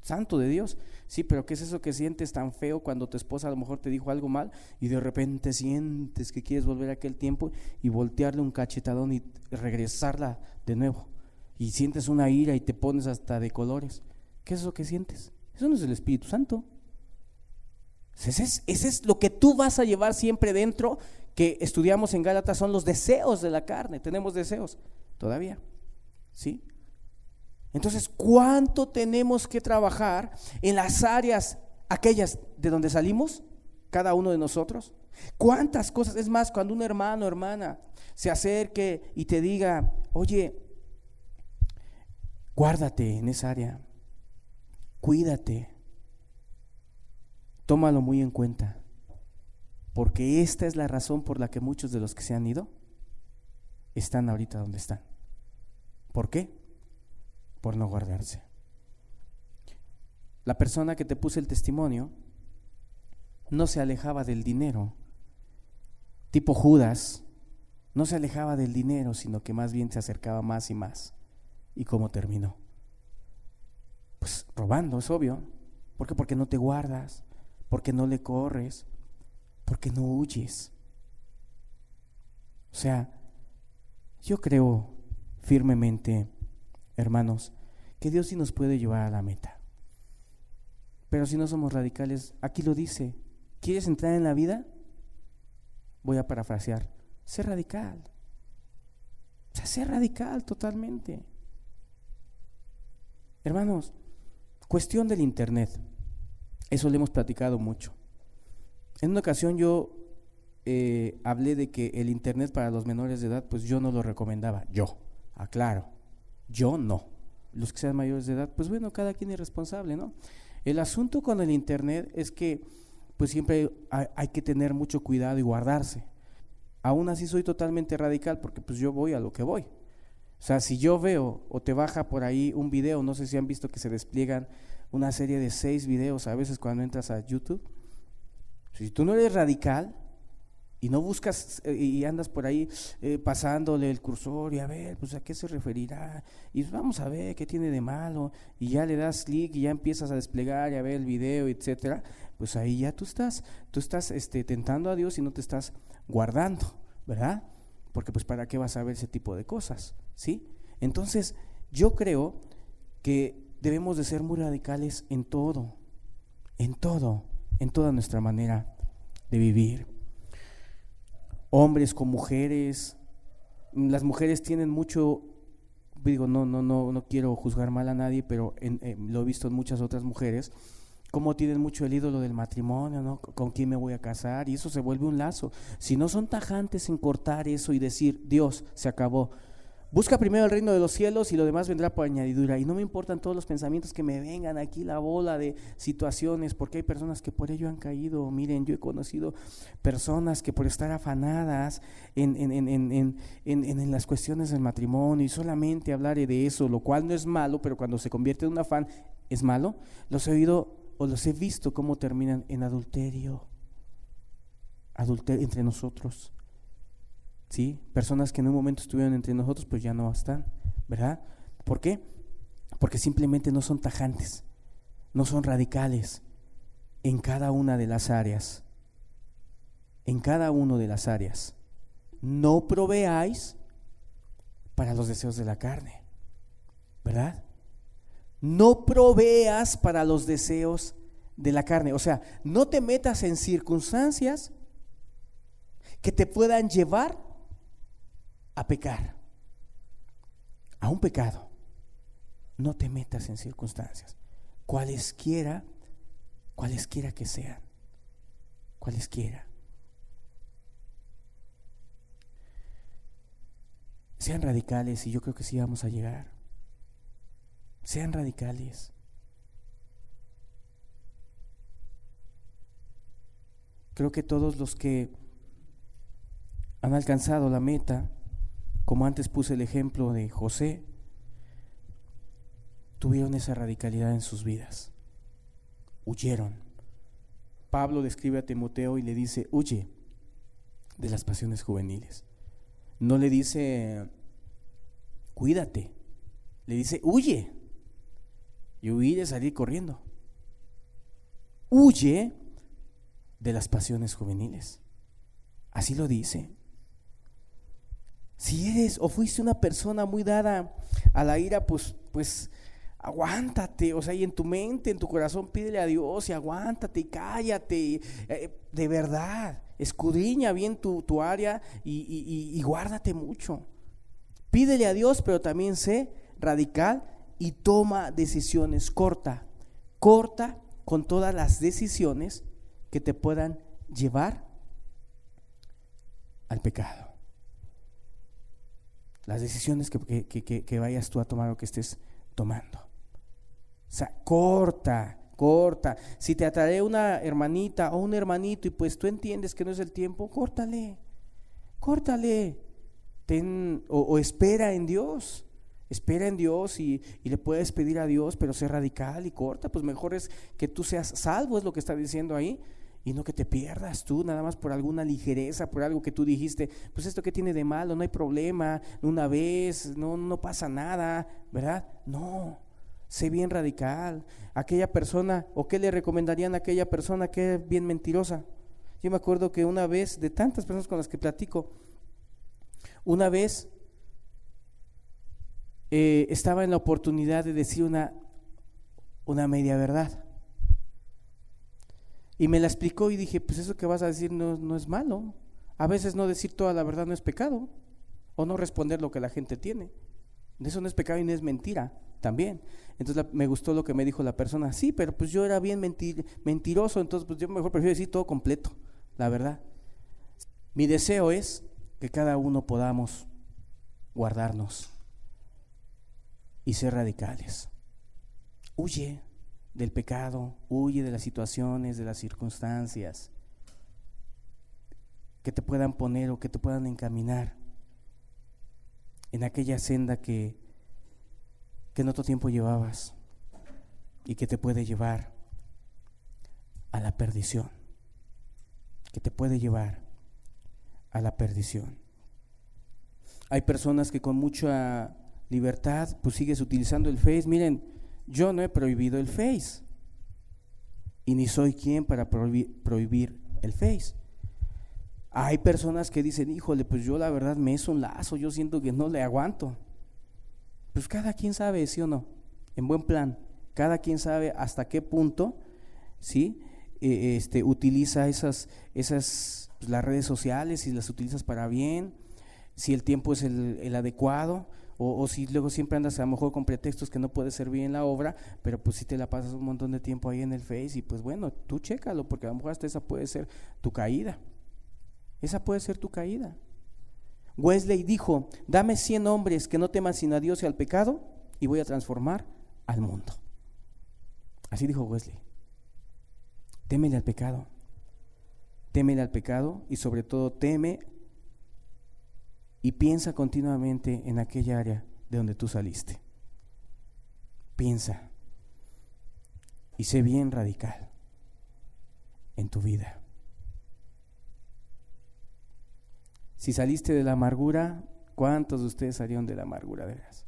Speaker 1: Santo de Dios. Sí, pero ¿qué es eso que sientes tan feo cuando tu esposa a lo mejor te dijo algo mal y de repente sientes que quieres volver a aquel tiempo y voltearle un cachetadón y regresarla de nuevo? Y sientes una ira y te pones hasta de colores. ¿Qué es eso que sientes? Eso no es el Espíritu Santo. Ese es lo que tú vas a llevar siempre dentro, que estudiamos en Gálatas, son los deseos de la carne. Tenemos deseos todavía, ¿sí? Entonces, ¿cuánto tenemos que trabajar en las áreas aquellas de donde salimos, cada uno de nosotros? ¿Cuántas cosas? Es más, cuando un hermano o hermana se acerque y te diga, oye, guárdate en esa área, cuídate, tómalo muy en cuenta, porque esta es la razón por la que muchos de los que se han ido están ahorita donde están. ¿Por qué? Por no guardarse. La persona que te puso el testimonio no se alejaba del dinero, tipo Judas, no se alejaba del dinero, sino que más bien se acercaba más y más. ¿Y cómo terminó? Pues robando, es obvio. ¿Por qué? Porque no te guardas, porque no le corres, porque no huyes. O sea, yo creo firmemente, hermanos, que Dios sí nos puede llevar a la meta. Pero si no somos radicales, aquí lo dice, ¿quieres entrar en la vida? Voy a parafrasear, sé radical. O sea, sé radical totalmente. Hermanos, cuestión del internet, eso lo hemos platicado mucho. En una ocasión yo hablé de que el internet para los menores de edad, pues yo no lo recomendaba, yo, aclaro, yo no. Los que sean mayores de edad, pues bueno, cada quien es responsable, ¿no? El asunto con el internet es que pues siempre hay que tener mucho cuidado y guardarse. Aún así soy totalmente radical, porque pues yo voy a lo que voy. O sea, si yo veo o te baja por ahí un video, no sé si han visto que se despliegan una serie de 6 videos a veces cuando entras a YouTube. Si tú no eres radical y no buscas y andas por ahí pasándole el cursor y a ver, pues a qué se referirá, y vamos a ver qué tiene de malo, y ya le das clic y ya empiezas a desplegar y a ver el video, etcétera, pues ahí ya tú estás tentando a Dios y no te estás guardando, ¿verdad? Porque pues para qué vas a ver ese tipo de cosas, ¿sí? Entonces yo creo que debemos de ser muy radicales en toda nuestra manera de vivir. Hombres con mujeres, las mujeres tienen mucho, digo, no quiero juzgar mal a nadie, pero lo he visto en muchas otras mujeres, como tienen mucho el ídolo del matrimonio, ¿no? ¿Con quién me voy a casar? Y eso se vuelve un lazo. Si no son tajantes en cortar eso y decir, Dios, se acabó. Busca primero el reino de los cielos y lo demás vendrá por añadidura. Y no me importan todos los pensamientos que me vengan aquí, la bola de situaciones, porque hay personas que por ello han caído. Miren, yo he conocido personas que por estar afanadas en las cuestiones del matrimonio y solamente hablar de eso, lo cual no es malo, pero cuando se convierte en un afán es malo. Los he oído o los he visto cómo terminan en adulterio entre nosotros, ¿sí? Personas que en un momento estuvieron entre nosotros, pues ya no están, ¿verdad? ¿Por qué? Porque simplemente no son tajantes, no son radicales en cada una de las áreas. En cada una de las áreas. No proveáis para los deseos de la carne, ¿verdad? No proveas para los deseos de la carne. O sea, no te metas en circunstancias que te puedan llevar a pecar, a un pecado. No te metas en circunstancias, cualesquiera que sean, cualesquiera. Sean radicales y yo creo que sí vamos a llegar. Sean radicales. Creo que todos los que han alcanzado la meta, como antes puse el ejemplo de José, tuvieron esa radicalidad en sus vidas. Huyeron. Pablo le escribe a Timoteo y le dice: huye de las pasiones juveniles. No le dice cuídate, le dice huye. Y huir es salir corriendo. Huye de las pasiones juveniles. Así lo dice. Si eres o fuiste una persona muy dada a la ira, pues aguántate, o sea, y en tu mente, en tu corazón, pídele a Dios y aguántate y cállate, de verdad, escudriña bien tu área y guárdate mucho. Pídele a Dios, pero también sé radical y toma decisiones, corta con todas las decisiones que te puedan llevar al pecado. Las decisiones que vayas tú a tomar o que estés tomando. O sea, corta. Si te atrae una hermanita o un hermanito y pues tú entiendes que no es el tiempo, córtale. O espera en Dios. Espera en Dios y le puedes pedir a Dios, pero sé radical y corta. Pues mejor es que tú seas salvo, es lo que está diciendo ahí, y no que te pierdas tú nada más por alguna ligereza, por algo que tú dijiste, pues esto que tiene de malo, no hay problema, una vez, no pasa nada, ¿verdad? No, sé bien radical. Aquella persona, ¿o qué le recomendarían a aquella persona que es bien mentirosa? Yo me acuerdo que una vez, de tantas personas con las que platico, una vez estaba en la oportunidad de decir una media verdad. Y me la explicó y dije, pues eso que vas a decir no es malo. A veces no decir toda la verdad no es pecado, o no responder lo que la gente tiene. Eso no es pecado y no es mentira también. Entonces me gustó lo que me dijo la persona. Sí, pero pues yo era bien mentiroso, entonces pues yo mejor prefiero decir todo completo, la verdad. Mi deseo es que cada uno podamos guardarnos y ser radicales. Huye del pecado, huye de las situaciones, de las circunstancias que te puedan poner o que te puedan encaminar en aquella senda que en otro tiempo llevabas y que te puede llevar a la perdición, Hay personas que con mucha libertad pues sigues utilizando el Face. Miren, yo no he prohibido el Face y ni soy quien para prohibir el Face. Hay personas que dicen, híjole, pues yo la verdad me es un lazo, yo siento que no le aguanto. Pues cada quien sabe, ¿sí o no? En buen plan, cada quien sabe hasta qué punto, ¿sí? Utiliza esas pues, las redes sociales, si las utilizas para bien, si el tiempo es el adecuado, o si luego siempre andas a lo mejor con pretextos que no puede servir en la obra, pero pues si te la pasas un montón de tiempo ahí en el Face y pues bueno, tú chécalo, porque a lo mejor hasta esa puede ser tu caída. Wesley dijo, dame 100 hombres que no teman sino a Dios y al pecado y voy a transformar al mundo. Así dijo Wesley. Témele al pecado y sobre todo teme y piensa continuamente en aquella área de donde tú saliste. Piensa. y sé bien radical en tu vida. Si saliste de la amargura, ¿cuántos de ustedes salieron de la amargura de veras?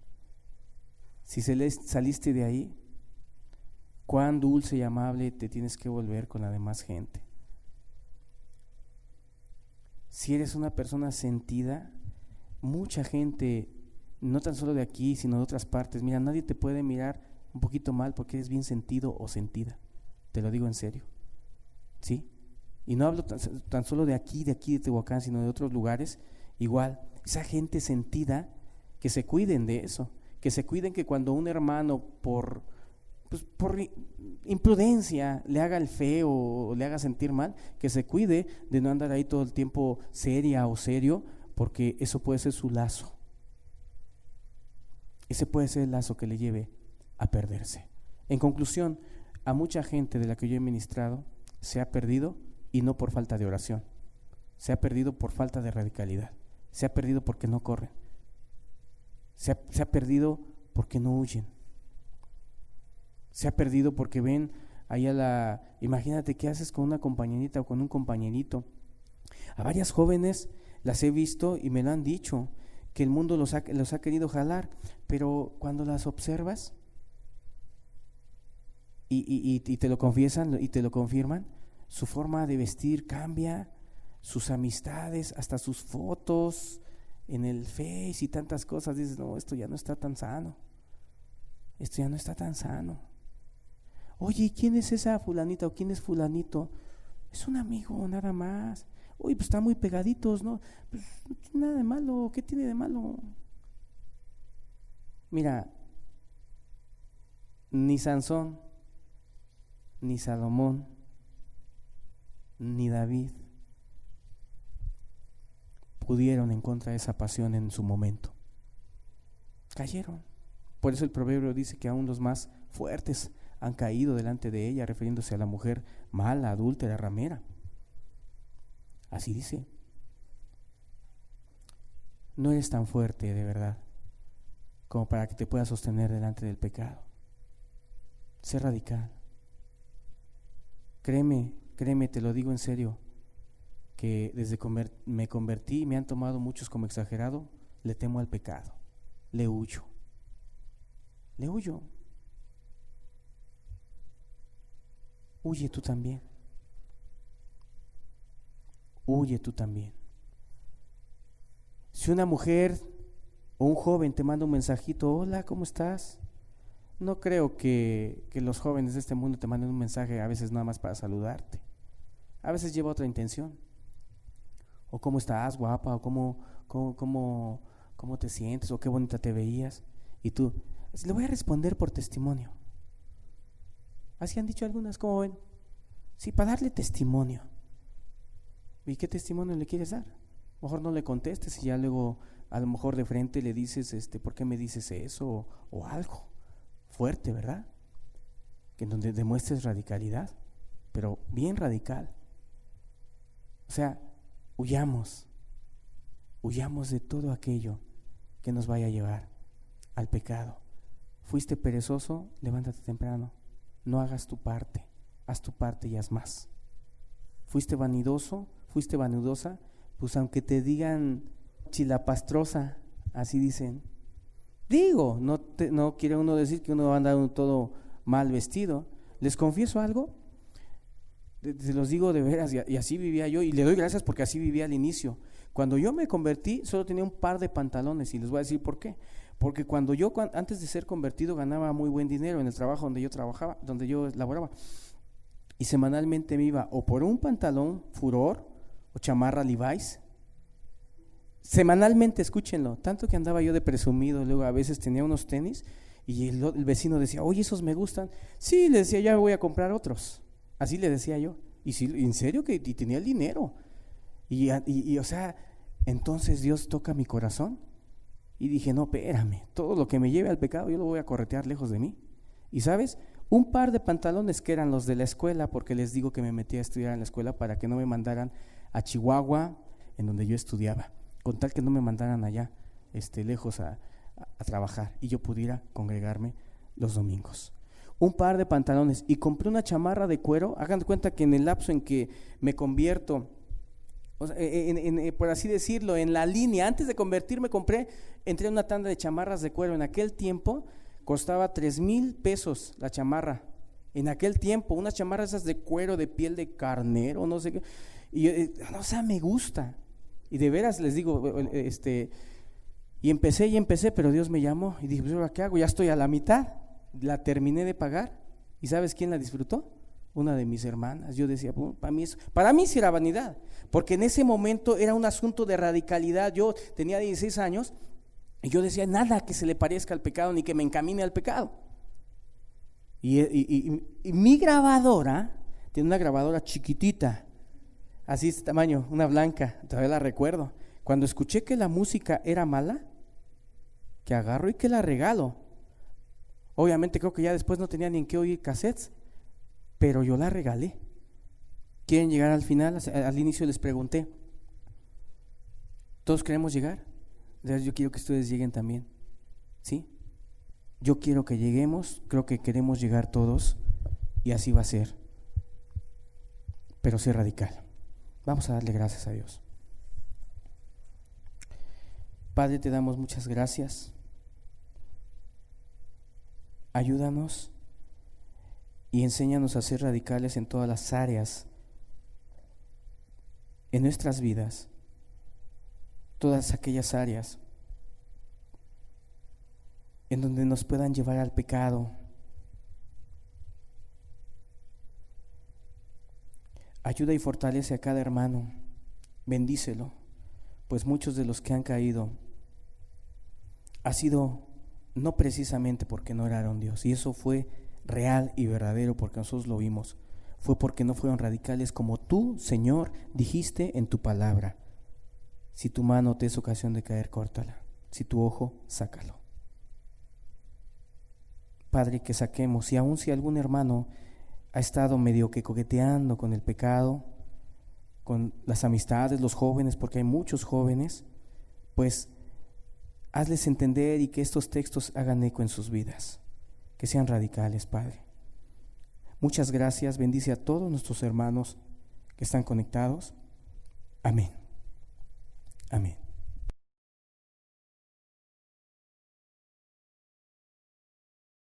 Speaker 1: Si saliste de ahí, cuán dulce y amable te tienes que volver con la demás gente. Si eres una persona sentida, mucha gente, no tan solo de aquí, sino de otras partes, mira, nadie te puede mirar un poquito mal porque eres bien sentido o sentida. Te lo digo en serio, ¿sí? Y no hablo tan solo de aquí de Tehuacán, sino de otros lugares. Igual, esa gente sentida, que se cuiden de eso, que se cuiden que cuando un hermano por imprudencia le haga el feo o le haga sentir mal, que se cuide de no andar ahí todo el tiempo seria o serio, porque eso puede ser su lazo. Ese puede ser el lazo que le lleve a perderse. En conclusión, a mucha gente de la que yo he ministrado se ha perdido, y no por falta de oración, se ha perdido por falta de radicalidad, se ha perdido porque no corren, se ha perdido porque no huyen, se ha perdido porque ven ahí imagínate qué haces con una compañerita o con un compañerito. A varias jóvenes las he visto y me lo han dicho, que el mundo los ha querido jalar, pero cuando las observas y te lo confiesan y te lo confirman, su forma de vestir cambia, sus amistades, hasta sus fotos en el Face y tantas cosas. Dices, no, esto ya no está tan sano, esto ya no está tan sano. Oye, ¿y quién es esa fulanita o quién es fulanito? Es un amigo, nada más. Oye, pues están muy pegaditos, ¿no? Pues no tiene nada de malo, ¿qué tiene de malo? Mira, ni Sansón, ni Salomón, ni David pudieron en contra de esa pasión en su momento. Cayeron. Por eso el proverbio dice que aún los más fuertes han caído delante de ella, refiriéndose a la mujer mala, adúltera, ramera. Así dice. No eres tan fuerte de verdad como para que te puedas sostener delante del pecado. Sé radical. Créeme, te lo digo en serio, que desde que me convertí, me han tomado muchos como exagerado, le temo al pecado, le huyo. Huye tú también. Si una mujer o un joven te manda un mensajito, hola, ¿cómo estás? No creo que los jóvenes de este mundo te manden un mensaje a veces nada más para saludarte. A veces lleva otra intención. O cómo estás, guapa, o cómo te sientes, o qué bonita te veías. Y tú, le voy a responder por testimonio. Así han dicho algunas, ¿cómo ven? Sí, para darle testimonio. ¿Y qué testimonio le quieres dar? Mejor no le contestes y ya luego a lo mejor de frente le dices, ¿por qué me dices eso? O algo fuerte, ¿verdad? Que en donde demuestres radicalidad, pero bien radical. O sea, huyamos de todo aquello que nos vaya a llevar al pecado. Fuiste perezoso, levántate temprano, no hagas tu parte, haz tu parte y haz más. Fuiste vanidoso, fuiste vanidosa, pues aunque te digan chilapastrosa, así dicen. Digo, no quiere uno decir que uno va a andar todo mal vestido. Les confieso algo, se los digo de veras, y así vivía yo, y le doy gracias porque así vivía al inicio. Cuando yo me convertí, solo tenía un par de pantalones, y les voy a decir por qué. Porque antes de ser convertido, ganaba muy buen dinero en el trabajo donde yo laboraba. Y semanalmente me iba o por un pantalón Furor o chamarra Levi's. Semanalmente, escúchenlo, tanto que andaba yo de presumido. Luego a veces tenía unos tenis y el vecino decía, oye, esos me gustan. Sí, le decía, ya me voy a comprar otros. Así le decía yo. Y sí, en serio que y tenía el dinero. Y o sea, entonces Dios toca mi corazón. Y dije, no, espérame, todo lo que me lleve al pecado yo lo voy a corretear lejos de mí. Y ¿sabes? Un par de pantalones que eran los de la escuela, porque les digo que me metí a estudiar en la escuela para que no me mandaran a Chihuahua, en donde yo estudiaba, con tal que no me mandaran allá, lejos a trabajar, y yo pudiera congregarme los domingos. un par de pantalones y compré una chamarra de cuero. Hagan de cuenta que en el lapso en que me convierto, o sea, por así decirlo, en la línea, antes de convertirme entré en una tanda de chamarras de cuero. En aquel tiempo costaba 3,000 pesos la chamarra. En aquel tiempo, unas chamarras esas de cuero, de piel de carnero, no sé qué. Y yo, o sea, me gusta. Y de veras les digo, y empecé, pero Dios me llamó y dije, pues ahora qué hago, ya estoy a la mitad. La terminé de pagar. ¿Y sabes quién la disfrutó? Una de mis hermanas. Yo decía, para mí sí era vanidad, porque en ese momento era un asunto de radicalidad. Yo tenía 16 años y yo decía, nada que se le parezca al pecado ni que me encamine al pecado. Y mi grabadora, tiene una grabadora chiquitita, así este tamaño, una blanca, todavía la recuerdo. Cuando escuché que la música era mala, que agarro y que la regalo. Obviamente creo que ya después no tenía ni en qué oír cassettes, pero yo la regalé. ¿Quieren llegar al final? Al inicio les pregunté, ¿todos queremos llegar? Yo quiero que ustedes lleguen también, ¿sí? Yo quiero que lleguemos, creo que queremos llegar todos y así va a ser, pero sé radical. Vamos a darle gracias a Dios. Padre, te damos muchas gracias. Ayúdanos y enséñanos a ser radicales en todas las áreas en nuestras vidas, todas aquellas áreas en donde nos puedan llevar al pecado. Ayuda y fortalece a cada hermano, bendícelo, pues muchos de los que han caído ha sido no precisamente porque no oraron Dios, y eso fue real y verdadero porque nosotros lo vimos, fue porque no fueron radicales como tú, Señor, dijiste en tu palabra. Si tu mano te es ocasión de caer, córtala, si tu ojo, sácalo. Padre, que saquemos, y aun si algún hermano ha estado medio que coqueteando con el pecado, con las amistades, los jóvenes, porque hay muchos jóvenes, pues hazles entender y que estos textos hagan eco en sus vidas, que sean radicales, Padre. Muchas gracias, bendice a todos nuestros hermanos que están conectados. Amén. Amén.